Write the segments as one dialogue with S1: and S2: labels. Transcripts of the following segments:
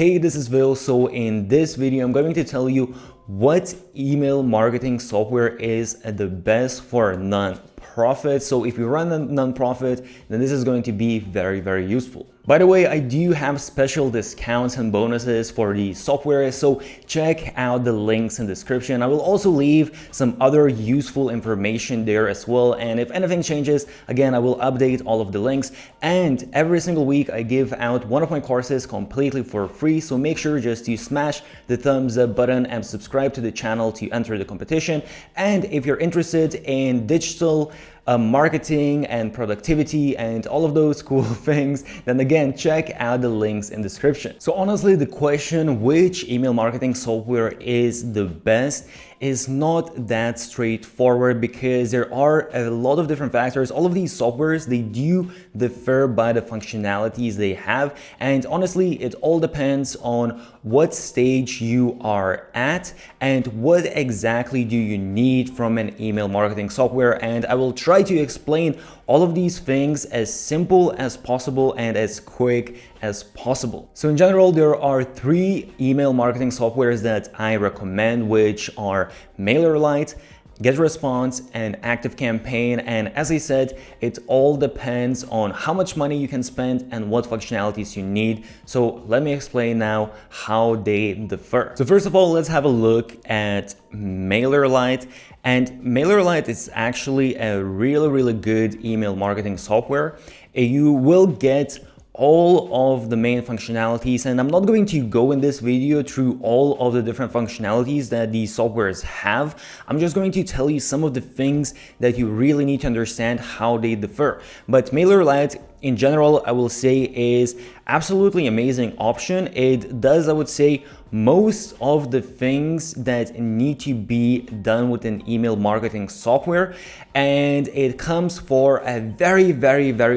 S1: Hey, this is Will. So in this video, I'm going to tell you what email marketing software is the best for non-profit. So if you run a non-profit, then this is going to be very useful. By the way, I do have special discounts and bonuses for the software, so check out the links in the description. I will also leave some other useful information there as well, and if anything changes, again, I will update all of the links. And every single week I give out one of my courses completely for free, so make sure just to smash the thumbs up button and subscribe to the channel to enter the competition. And if you're interested in digital marketing and productivity and all of those cool things, then again, check out the links in the description. So honestly, the question which email marketing software is the best is not that straightforward, because there are a lot of different factors. All of these softwares, they do differ by the functionalities they have, and honestly, it all depends on what stage you are at and what exactly do you need from an email marketing software. And I will try to explain all of these things as simple as possible and as quick as possible. So in general, there are 3 email marketing softwares that I recommend, which are MailerLite, GetResponse, and ActiveCampaign. And as I said, it all depends on how much money you can spend and what functionalities you need. So let me explain now how they differ. So first of all, let's have a look at MailerLite. And MailerLite is actually a really good email marketing software. You will get all of the main functionalities, and I'm not going to go in this video through all of the different functionalities that these softwares have. I'm just going to tell you some of the things that you really need to understand how they differ. But MailerLite in general, I will say, is absolutely amazing option. It does, I would say, most of the things that need to be done with an email marketing software, and it comes for a very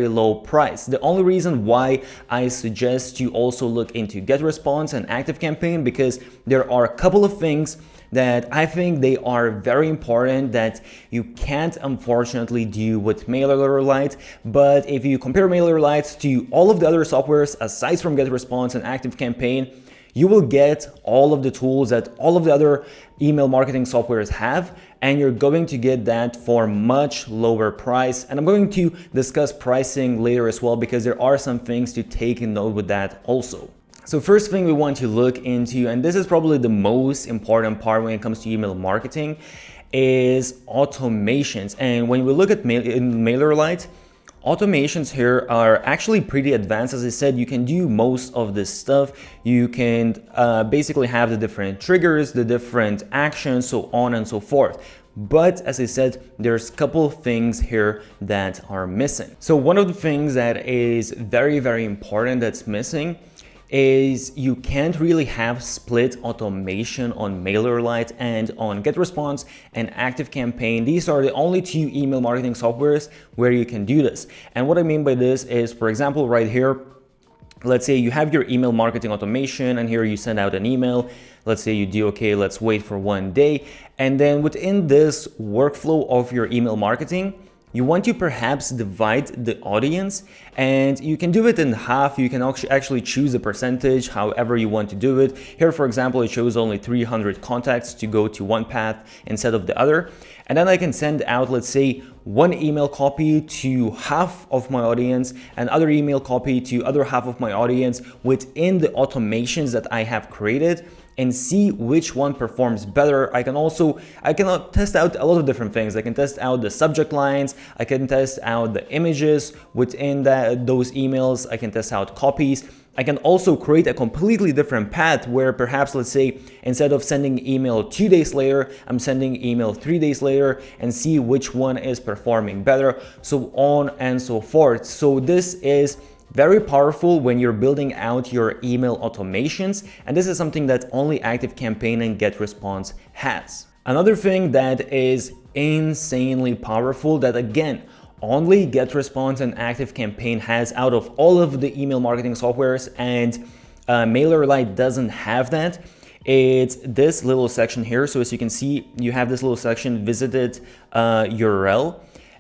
S1: low price. The only reason why I suggest you also look into GetResponse and ActiveCampaign, because there are a couple of things that I think they are very important that you can't unfortunately do with MailerLite. But if you compare MailerLite to all of the other softwares aside from GetResponse and ActiveCampaign, you will get all of the tools that all of the other email marketing softwares have, and you're going to get that for much lower price. And I'm going to discuss pricing later as well, because there are some things to take in note with that also. So first thing we want to look into, and this is probably the most important part when it comes to email marketing, is automations. And when we look at MailerLite, automations here are actually pretty advanced. As I said, you can do most of this stuff. You can basically have the different triggers, the different actions, so on and so forth. But as I said, there's a couple of things here that are missing. So one of the things that is very important that's missing is you can't really have split automation on MailerLite and on GetResponse and ActiveCampaign. These are the only 2 email marketing softwares where you can do this. And what I mean by this is, for example, right here, let's say you have your email marketing automation, and here you send out an email. Let's say you do, okay, let's wait for 1 day. And then within this workflow of your email marketing, you want to perhaps divide the audience, and you can do it in half. You can actually choose a percentage, however you want to do it. Here, for example, it shows only 300 contacts to go to one path instead of the other. And then I can send out, let's say, 1 email copy to half of my audience, and other email copy to other half of my audience within the automations that I have created, and see which one performs better. I can test out a lot of different things. I can test out the subject lines. I can test out the images within those emails. I can test out copies. I can also create a completely different path where perhaps, let's say, instead of sending email 2 days later, I'm sending email 3 days later, and see which one is performing better, so on and so forth. So this is very powerful when you're building out your email automations, and this is something that only ActiveCampaign and GetResponse has. Another thing that is insanely powerful, that again, only GetResponse and ActiveCampaign has out of all of the email marketing softwares, and MailerLite doesn't have that. It's this little section here. So as you can see, you have this little section, visited URL.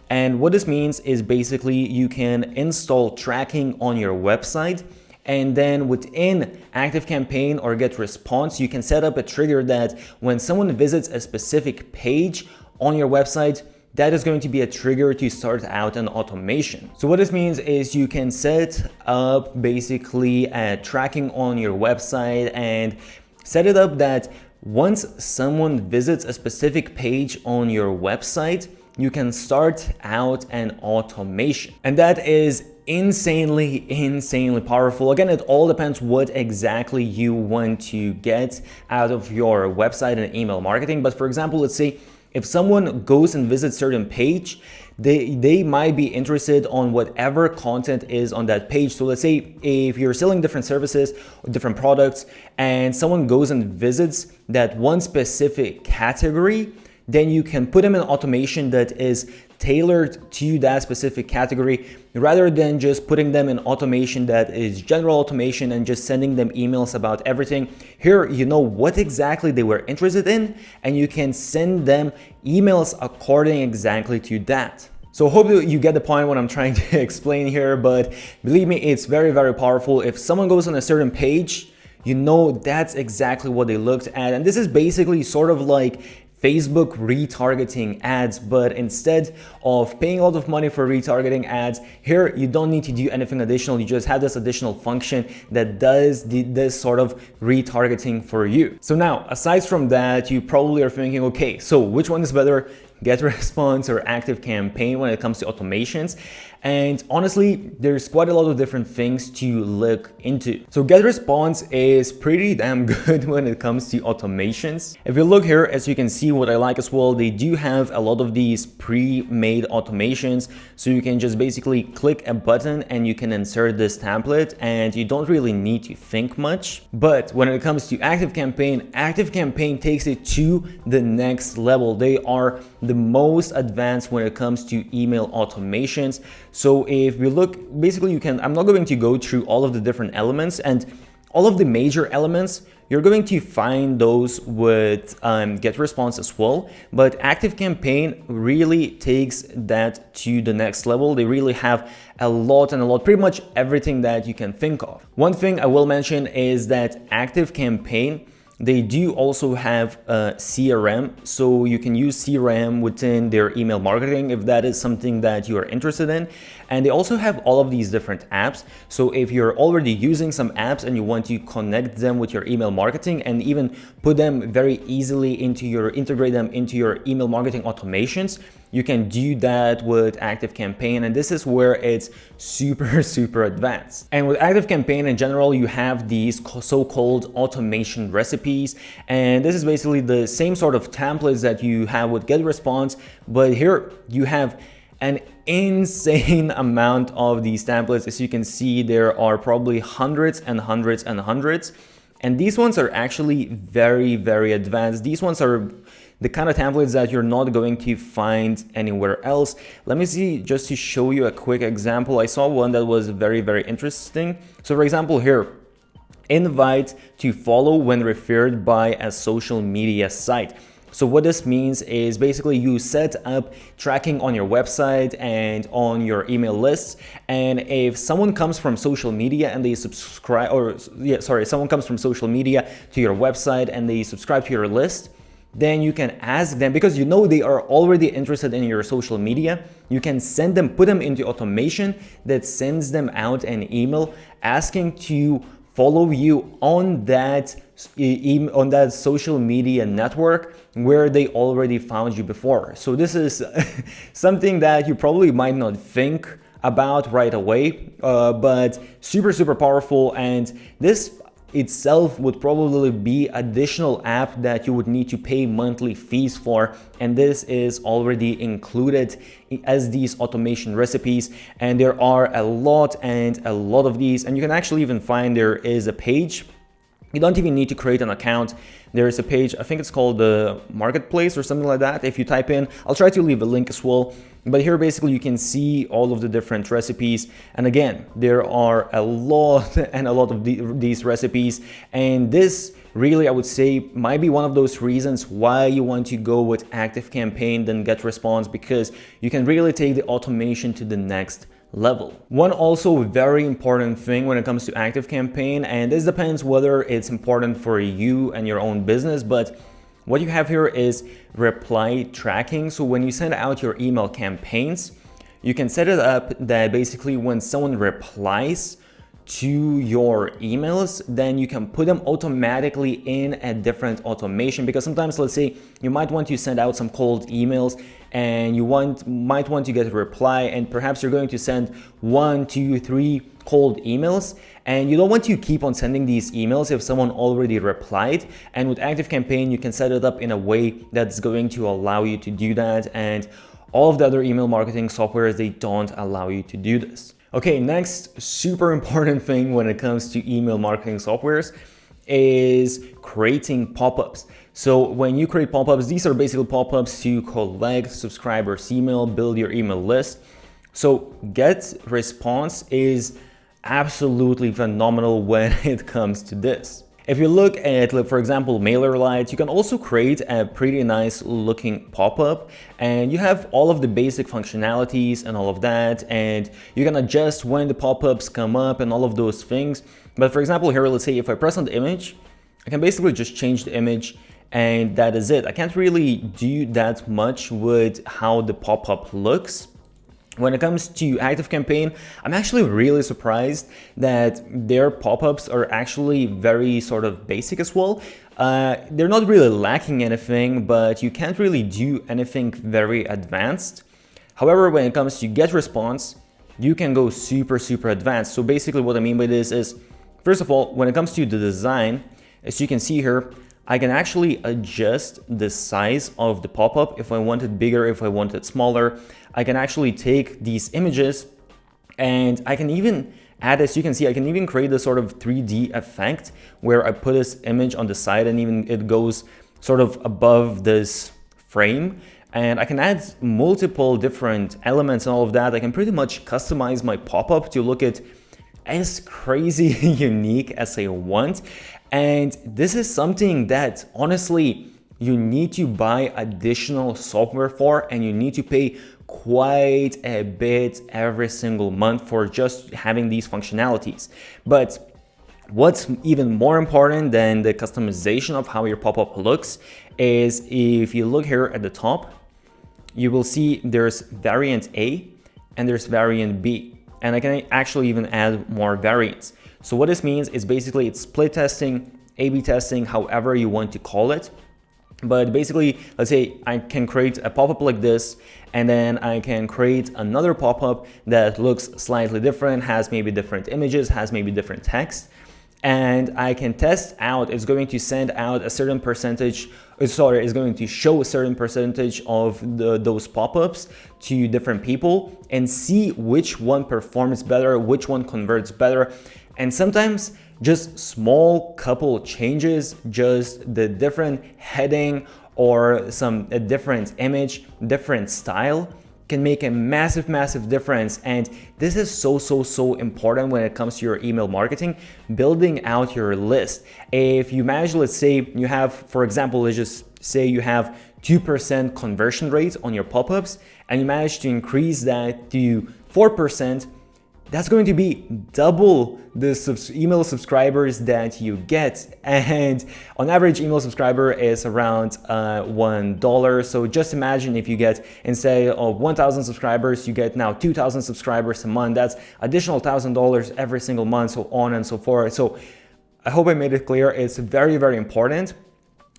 S1: And what this means is basically you can install tracking on your website, And then within ActiveCampaign or GetResponse, you can set up a trigger that when someone visits a specific page on your website, that is going to be a trigger to start out an automation. So what this means is you can set up basically a tracking on your website and set it up that once someone visits a specific page on your website, you can start out an automation. And that is insanely powerful. Again, it all depends what exactly you want to get out of your website and email marketing. But for example, let's say if someone goes and visits certain page, they might be interested on whatever content is on that page. So let's say if you're selling different services or different products and someone goes and visits that one specific category, then you can put them in automation that is tailored to that specific category rather than just putting them in automation that is general automation and just sending them emails about everything. Here, you know what exactly they were interested in, and you can send them emails according exactly to that. So hope you get the point what I'm trying to explain here, but believe me, it's very powerful. If someone goes on a certain page, you know that's exactly what they looked at. And this is basically sort of like Facebook retargeting ads, but instead of paying a lot of money for retargeting ads, here you don't need to do anything additional. You just have this additional function that does this sort of retargeting for you. So now, aside from that, you probably are thinking, okay, so which one is better, GetResponse or ActiveCampaign when it comes to automations? And honestly, there's quite a lot of different things to look into. So GetResponse is pretty damn good when it comes to automations. If you look here, as you can see, what I like as well, they do have a lot of these pre-made automations. So you can just basically click a button and you can insert this template and you don't really need to think much. But when it comes to ActiveCampaign, ActiveCampaign takes it to the next level. They are the most advanced when it comes to email automations. So if we look, basically I'm not going to go through all of the different elements, and all of the major elements, you're going to find those with GetResponse as well. But ActiveCampaign really takes that to the next level. They really have a lot, pretty much everything that you can think of. One thing I will mention is that ActiveCampaign, they do also have a CRM, so you can use CRM within their email marketing if that is something that you are interested in. And they also have all of these different apps. So if you're already using some apps and you want to connect them with your email marketing and even put them very easily integrate them into your email marketing automations, you can do that with ActiveCampaign, and this is where it's super advanced. And with ActiveCampaign in general, you have these so-called automation recipes, and this is basically the same sort of templates that you have with GetResponse, but here you have an insane amount of these templates. As you can see, there are probably hundreds and hundreds. And these ones are actually very advanced. These ones are the kind of templates that you're not going to find anywhere else. Let me see, just to show you a quick example. I saw one that was very interesting. So for example here, invite to follow when referred by a social media site. So what this means is basically you set up tracking on your website and on your email lists. And if someone comes from social media and they someone comes from social media to your website and they subscribe to your list, then you can ask them, because you know they are already interested in your social media, you can put them into automation that sends them out an email asking to follow you on that social media network where they already found you before. So this is something that you probably might not think about right away, but super powerful. And this itself would probably be additional app that you would need to pay monthly fees for, and this is already included as these automation recipes. And there are a lot of these, and you can actually even find there is a page. You don't even need to create an account. There is a page, I think it's called the Marketplace or something like that. If you type in, I'll try to leave a link as well. But here basically you can see all of the different recipes. And again, there are a lot of these recipes. And this really, I would say, might be one of those reasons why you want to go with ActiveCampaign than GetResponse, because you can really take the automation to the next level. One also very important thing when it comes to ActiveCampaign, and this depends whether it's important for you and your own business, but what you have here is reply tracking. So when you send out your email campaigns, you can set it up that basically when someone replies to your emails, then you can put them automatically in a different automation, because sometimes, let's say you might want to send out some cold emails and you might want to get a reply, and perhaps you're going to send 1, 2, 3 cold emails, and you don't want to keep on sending these emails if someone already replied. And with ActiveCampaign, you can set it up in a way that's going to allow you to do that, and all of the other email marketing softwares, they don't allow you to do this. Okay, next super important thing when it comes to email marketing softwares is creating pop-ups. So when you create pop-ups, these are basically pop-ups to collect subscribers' email, build your email list. So GetResponse is absolutely phenomenal when it comes to this. If you look at, for example, MailerLite, you can also create a pretty nice looking pop-up, and you have all of the basic functionalities and all of that, and you can adjust when the pop-ups come up and all of those things. But for example, here, let's say if I press on the image, I can basically just change the image, and that is it. I can't really do that much with how the pop-up looks. When it comes to ActiveCampaign, I'm actually really surprised that their pop-ups are actually very sort of basic as well. They're not really lacking anything, but you can't really do anything very advanced. However, when it comes to GetResponse, you can go super advanced. So basically what I mean by this is, first of all, when it comes to the design, as you can see here, I can actually adjust the size of the pop-up if I want it bigger, if I want it smaller. I can actually take these images and I can even add, as you can see, I can even create this sort of 3D effect where I put this image on the side and even it goes sort of above this frame. And I can add multiple different elements and all of that. I can pretty much customize my pop-up to look at as crazy unique as I want. And this is something that honestly you need to buy additional software for, and you need to pay quite a bit every single month for just having these functionalities. But what's even more important than the customization of how your pop-up looks is, if you look here at the top, you will see there's variant A and there's variant B. And I can actually even add more variants. So what this means is basically it's split testing, A/B testing, however you want to call it. But basically, let's say I can create a pop-up like this, and then I can create another pop-up that looks slightly different, has maybe different images, has maybe different text. And I can test out, it's going to send out a certain percentage, it's going to show a certain percentage of those pop-ups to different people and see which one performs better, which one converts better. And sometimes just small couple changes, just the different heading or a different image, different style, can make a massive difference. And this is so important when it comes to your email marketing, building out your list. If you manage, let's say you have, for example, let's just say you have 2% conversion rate on your pop-ups, and you manage to increase that to 4%, that's going to be double the email subscribers that you get. And on average, email subscriber is around $1. So just imagine if you get, instead of 1,000 subscribers, you get now 2,000 subscribers a month. That's additional $1,000 every single month, so on and so forth. So I hope I made it clear. It's very important.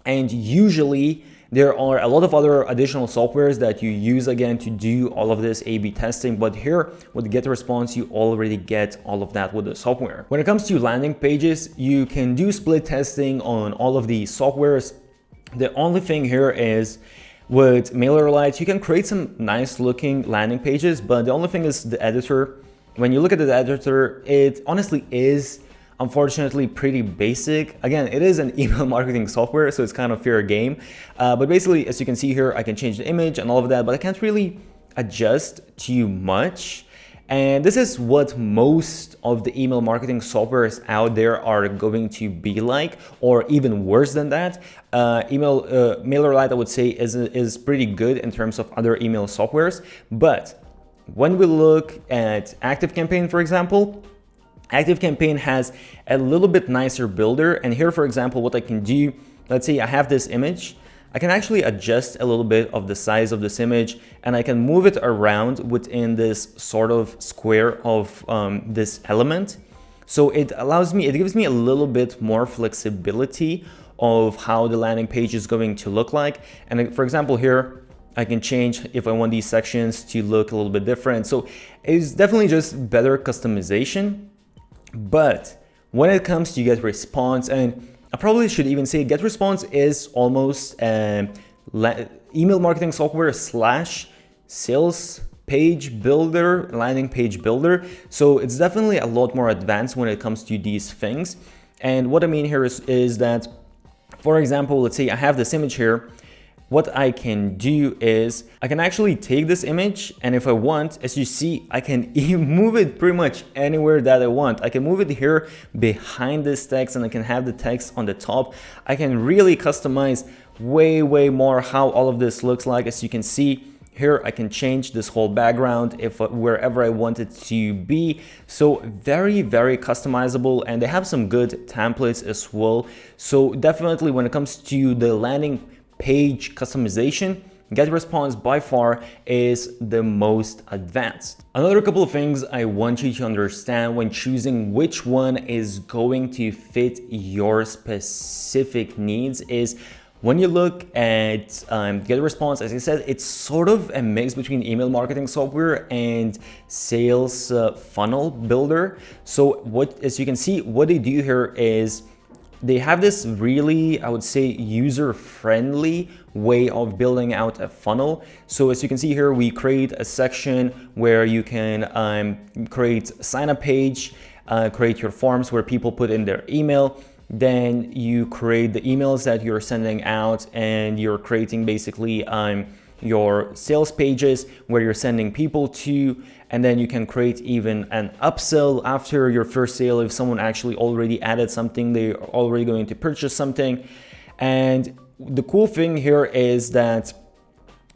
S1: And usually there are a lot of other additional softwares that you use again to do all of this A/B testing, but here with GetResponse, you already get all of that with the software. When it comes to landing pages, you can do split testing on all of these softwares. The only thing here is with MailerLite, you can create some nice looking landing pages, but the only thing is the editor. When you look at the editor, it honestly is unfortunately pretty basic. Again, it is an email marketing software, so it's kind of fair game. But basically, as you can see here, I can change the image and all of that, but I can't really adjust too much. And this is what most of the email marketing softwares out there are going to be like, or even worse than that. MailerLite, I would say, is pretty good in terms of other email softwares, but when we look at ActiveCampaign, for example, ActiveCampaign has a little bit nicer builder. And here, for example, what I can do, let's say I have this image, I can actually adjust a little bit of the size of this image, and I can move it around within this sort of square of this element. So it gives me a little bit more flexibility of how the landing page is going to look like. And for example, here, I can change if I want these sections to look a little bit different. So it's definitely just better customization. But when it comes to GetResponse, and I probably should even say GetResponse is almost email marketing software / sales page builder, landing page builder. So it's definitely a lot more advanced when it comes to these things. And what I mean here is that, for example, let's say I have this image here. What I can do is I can actually take this image, and if I want, as you see, I can even move it pretty much anywhere that I want. I can move it here behind this text, and I can have the text on the top. I can really customize way more how all of this looks like. As you can see here, I can change this whole background wherever I want it to be. So very customizable, and they have some good templates as well. So definitely when it comes to the landing page customization, GetResponse by far is the most advanced. Another couple of things I want you to understand when choosing which one is going to fit your specific needs is when you look at GetResponse, as I said, it's sort of a mix between email marketing software and sales funnel builder. So as you can see, what they do here is they have this really, I would say, user-friendly way of building out a funnel. So as you can see here, we create a section where you can create a sign-up page, create your forms where people put in their email. Then you create the emails that you're sending out, and you're creating basically your sales pages where you're sending people to, and then you can create even an upsell after your first sale. If someone actually already added something, they're already going to purchase something. And the cool thing here is that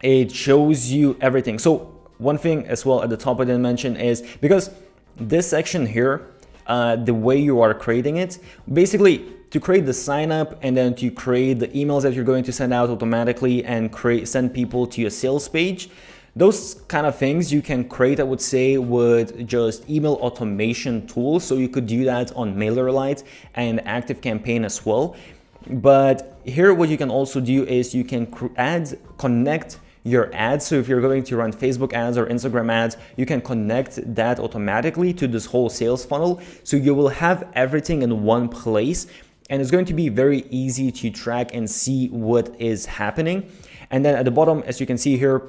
S1: it shows you everything. So one thing as well at the top I didn't mention is, because this section here, the way you are creating it, basically to create the sign up and then to create the emails that you're going to send out automatically and send people to a sales page, those kind of things you can create, I would say, with just email automation tools. So you could do that on MailerLite and ActiveCampaign as well. But here what you can also do is you can connect your ads. So if you're going to run Facebook ads or Instagram ads, you can connect that automatically to this whole sales funnel. So you will have everything in one place, and it's going to be very easy to track and see what is happening. And then at the bottom, as you can see here,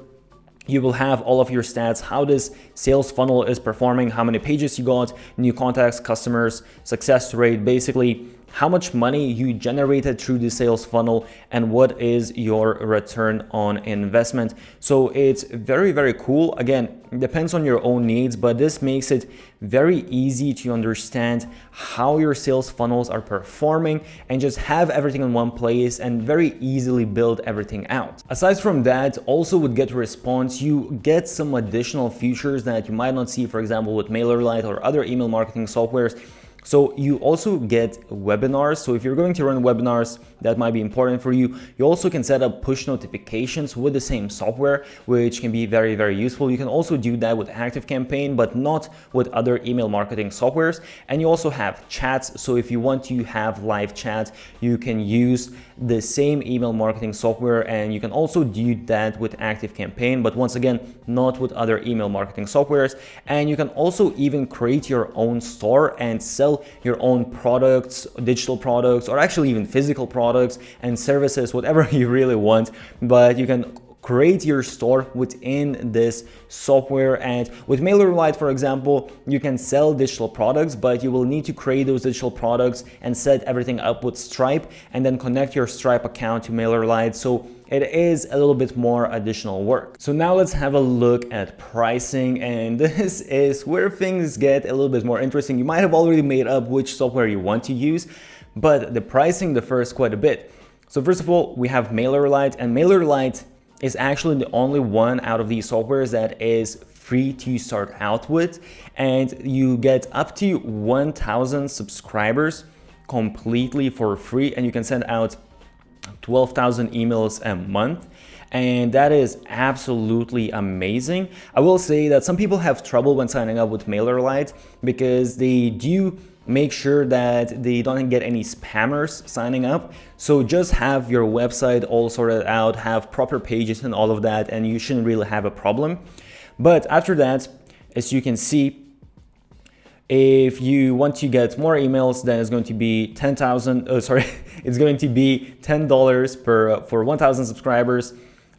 S1: you will have all of your stats, how this sales funnel is performing, how many pages you got, new contacts, customers, success rate, basically how much money you generated through the sales funnel, and what is your return on investment. So it's very cool. Again, it depends on your own needs, but this makes it very easy to understand how your sales funnels are performing and just have everything in one place and very easily build everything out. Aside from that, also with GetResponse, you get some additional features that you might not see, for example, with MailerLite or other email marketing softwares. So you also get webinars. So if you're going to run webinars, that might be important for you. You also can set up push notifications with the same software, which can be very useful. You can also do that with ActiveCampaign, but not with other email marketing softwares. And you also have chats. So if you want to have live chat, you can use the same email marketing software, and you can also do that with ActiveCampaign, but once again, not with other email marketing softwares. And you can also even create your own store and sell your own products, digital products, or actually even physical products and services, whatever you really want. But you can create your store within this software. And with MailerLite, for example, you can sell digital products, but you will need to create those digital products and set everything up with Stripe, and then connect your Stripe account to MailerLite. So it is a little bit more additional work. So now let's have a look at pricing, and this is where things get a little bit more interesting. You might have already made up which software you want to use, but the pricing differs quite a bit. So first of all, we have MailerLite, and MailerLite is actually the only one out of these softwares that is free to start out with, and you get up to 1,000 subscribers completely for free, and you can send out 12,000 emails a month. And that is absolutely amazing. I will say that some people have trouble when signing up with MailerLite because they do make sure that they don't get any spammers signing up. So just have your website all sorted out, have proper pages and all of that, and you shouldn't really have a problem. But after that, as you can see, if you want to get more emails, then it's going to be it's going to be $10 for 1,000 subscribers.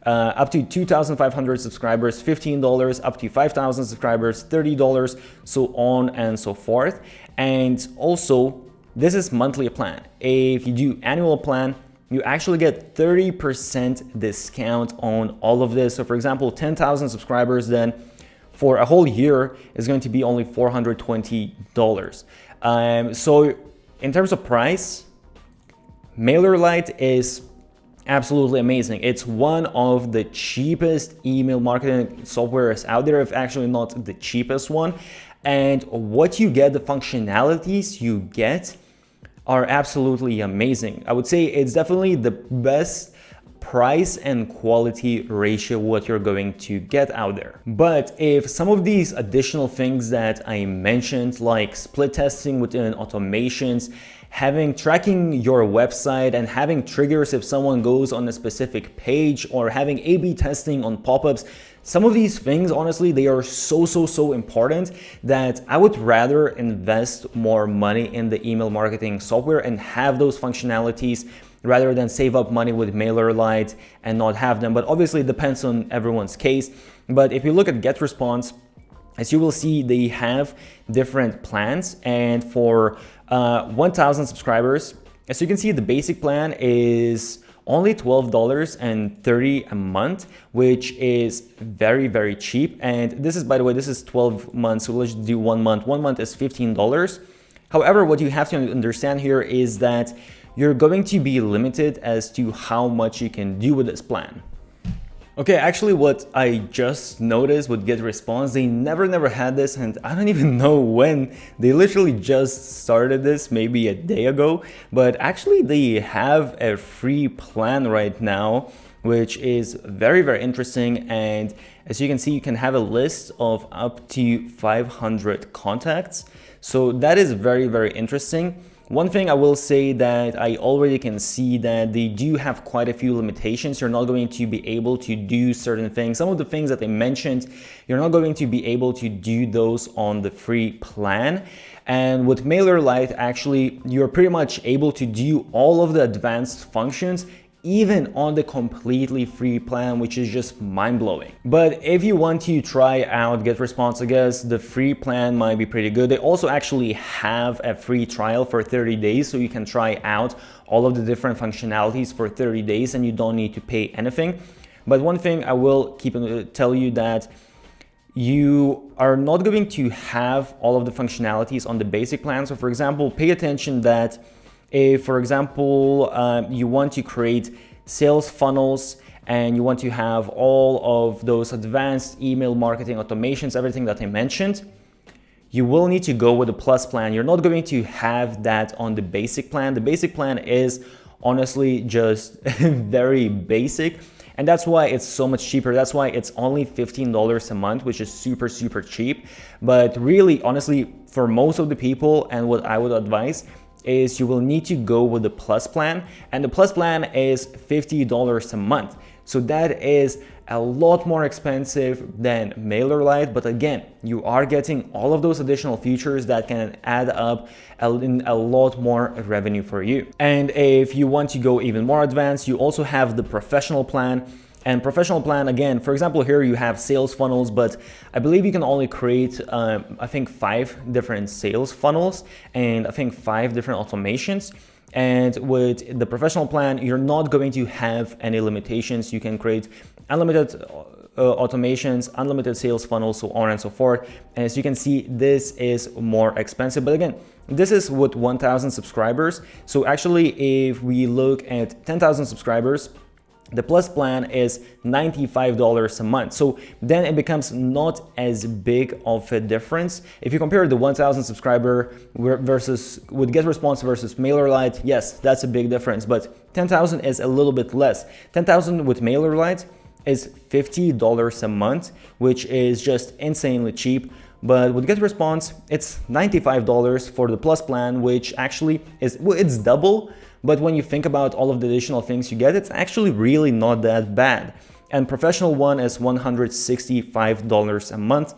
S1: Up to 2,500 subscribers, $15, up to 5,000 subscribers, $30, so on and so forth. And also, this is monthly plan. If you do annual plan, you actually get 30% discount on all of this. So for example, 10,000 subscribers, then for a whole year is going to be only $420. So in terms of price, MailerLite is absolutely amazing. It's one of the cheapest email marketing softwares out there, if actually not the cheapest one. And what you get, the functionalities you get are absolutely amazing. I would say it's definitely the best price and quality ratio what you're going to get out there. But if some of these additional things that I mentioned, like split testing within automations, tracking your website and having triggers if someone goes on a specific page, or having A/B testing on pop-ups, some of these things, honestly, they are so important that I would rather invest more money in the email marketing software and have those functionalities rather than save up money with MailerLite and not have them. But obviously it depends on everyone's case. But if you look at GetResponse, as you will see, they have different plans, and for 1,000 subscribers, as you can see, the basic plan is only $12.30 a month, which is very cheap. And this is, by the way, this is 12 months, so let's do 1 month. 1 month is $15. However, what you have to understand here is that you're going to be limited as to how much you can do with this plan. Okay, actually what I just noticed with GetResponse, they never had this, and I don't even know when. They literally just started this maybe a day ago, but actually they have a free plan right now, which is very interesting. And as you can see, you can have a list of up to 500 contacts. So that is very interesting. One thing I will say that I already can see that they do have quite a few limitations. You're not going to be able to do certain things. Some of the things that they mentioned, you're not going to be able to do those on the free plan. And with MailerLite, actually, you're pretty much able to do all of the advanced functions even on the completely free plan, which is just mind-blowing. But if you want to try out GetResponse, I guess the free plan might be pretty good. They also actually have a free trial for 30 days, so you can try out all of the different functionalities for 30 days and you don't need to pay anything. But one thing I will tell you that you are not going to have all of the functionalities on the basic plan. So for example, pay attention that if, for example, you want to create sales funnels and you want to have all of those advanced email marketing automations, everything that I mentioned, you will need to go with the Plus plan. You're not going to have that on the basic plan. The basic plan is honestly just very basic. And that's why it's so much cheaper. That's why it's only $15 a month, which is super cheap. But really, honestly, for most of the people, and what I would advise is you will need to go with the Plus plan, and the Plus plan is $50 a month. So that is a lot more expensive than MailerLite, but again, you are getting all of those additional features that can add up in a lot more revenue for you. And if you want to go even more advanced, you also have the professional plan. And professional plan, again, for example, here you have sales funnels, but I believe you can only create, I think 5 different sales funnels and I think 5 different automations. And with the professional plan, you're not going to have any limitations. You can create unlimited automations, unlimited sales funnels, so on and so forth. And as you can see, this is more expensive, but again, this is with 1,000 subscribers. So actually, if we look at 10,000 subscribers, The Plus plan is $95 a month. So then it becomes not as big of a difference. If you compare the 1,000 subscriber versus with GetResponse versus MailerLite, yes, that's a big difference, but 10,000 is a little bit less. 10,000 with MailerLite is $50 a month, which is just insanely cheap. But with GetResponse, it's $95 for the Plus plan, which actually is, well, it's double. But when you think about all of the additional things you get, it's actually really not that bad. And professional one is $165 a month.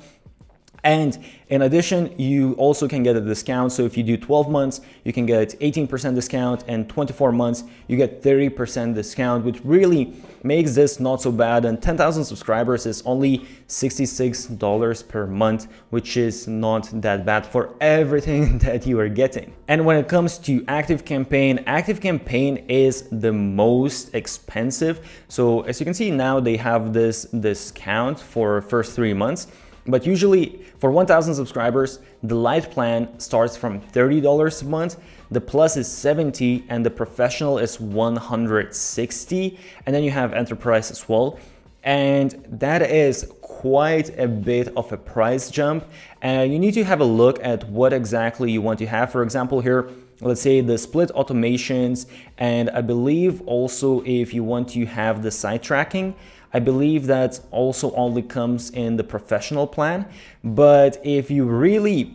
S1: And in addition, you also can get a discount. So if you do 12 months, you can get 18% discount, and 24 months, you get 30% discount, which really makes this not so bad. And 10,000 subscribers is only $66 per month, which is not that bad for everything that you are getting. And when it comes to ActiveCampaign is the most expensive. So as you can see now, they have this discount for first 3 months. But usually for 1,000 subscribers, the Lite plan starts from $30 a month, the Plus is $70, and the Professional is $160, and then you have Enterprise as well. And that is quite a bit of a price jump, and you need to have a look at what exactly you want to have. For example, here, let's say the split automations, and I believe also if you want to have the site tracking, I believe that also only comes in the Professional plan. But if you really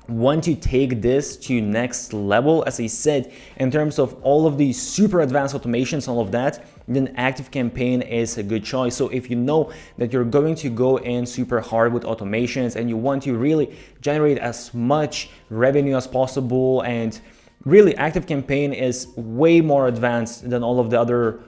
S1: want to take this to next level, as I said, in terms of all of these super advanced automations, all of that, then ActiveCampaign is a good choice. So if you know that you're going to go in super hard with automations and you want to really generate as much revenue as possible, and really, ActiveCampaign is way more advanced than all of the other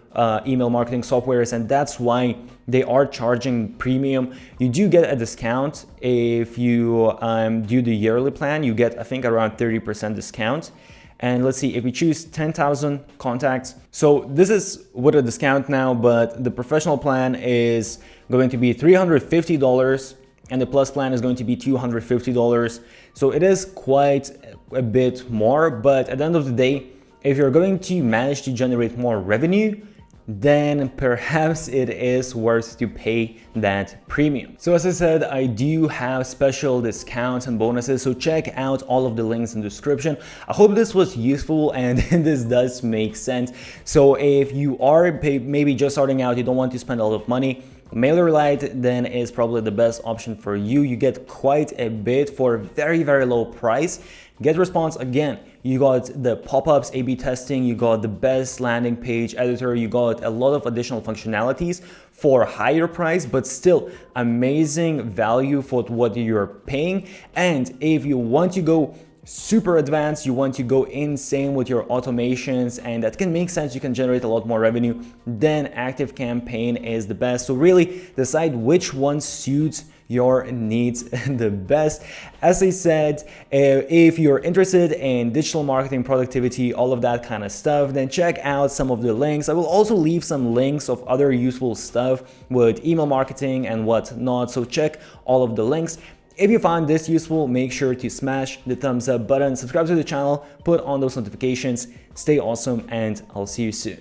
S1: email marketing softwares, and that's why they are charging premium. You do get a discount if you do the yearly plan. You get, I think, around 30% discount. And let's see, if we choose 10,000 contacts, so this is with a discount now, but the Professional plan is going to be $350. And the Plus plan is going to be $250. So it is quite a bit more, but at the end of the day, if you're going to manage to generate more revenue, then perhaps it is worth to pay that premium. So as I said, I do have special discounts and bonuses, so check out all of the links in the description. I hope this was useful and this does make sense. So if you are maybe just starting out, you don't want to spend a lot of money, MailerLite then is probably the best option for you. You get quite a bit for a very, very low price. GetResponse, again, you got the pop-ups, A/B testing, you got the best landing page editor, you got a lot of additional functionalities for a higher price, but still amazing value for what you're paying. And if you want to go super advanced, you want to go insane with your automations, and that can make sense, you can generate a lot more revenue, then ActiveCampaign is the best. So really decide which one suits your needs the best. As I said, if you're interested in digital marketing, productivity, all of that kind of stuff, then check out some of the links. I will also leave some links of other useful stuff with email marketing and whatnot, so check all of the links. If you found this useful, make sure to smash the thumbs up button, subscribe to the channel, put on those notifications, stay awesome, and I'll see you soon.